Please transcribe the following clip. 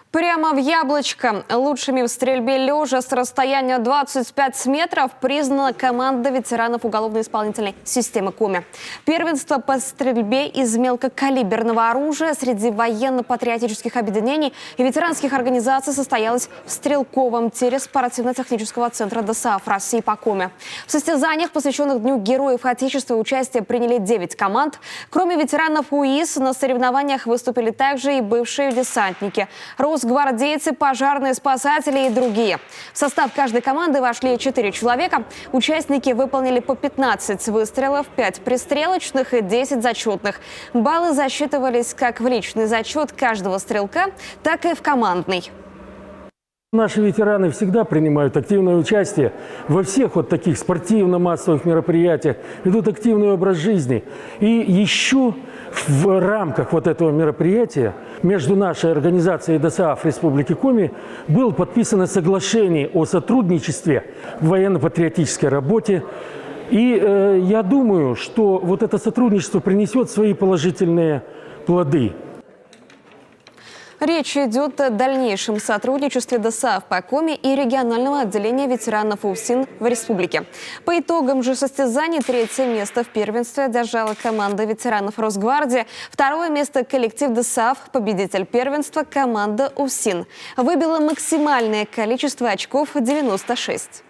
Прямо в яблочко. Лучшими в стрельбе лежа с расстояния 25 метров признана команда ветеранов уголовно-исполнительной системы КОМИ. Первенство по стрельбе из мелкокалиберного оружия среди военно-патриотических объединений и ветеранских организаций состоялось в стрелковом тире спортивно-технического центра ДСАФ России по КОМИ. В состязаниях, посвященных Дню Героев Отечества, участие приняли 9 команд. Кроме ветеранов УИС, на соревнованиях выступили также и бывшие десантники, росгвардейцы, пожарные спасатели и другие. В состав каждой команды вошли 4 человека. Участники выполнили по 15 выстрелов, 5 пристрелочных и 10 зачетных. Баллы засчитывались как в личный зачет каждого стрелка, так и в командный. Наши ветераны всегда принимают активное участие во всех вот таких спортивно-массовых мероприятиях, ведут активный образ жизни. И еще в рамках вот этого мероприятия между нашей организацией ДСАФ Республики Коми было подписано соглашение о сотрудничестве в военно-патриотической работе. И я думаю, что вот это сотрудничество принесет свои положительные плоды. Речь идет о дальнейшем сотрудничестве ДСАФ по КОМИ и регионального отделения ветеранов УФСИН в республике. По итогам же состязаний 3-е место в первенстве одержала команда ветеранов Росгвардии, 2-е место коллектив ДСАФ, победитель первенства команда УФСИН. Выбила максимальное количество очков – 96.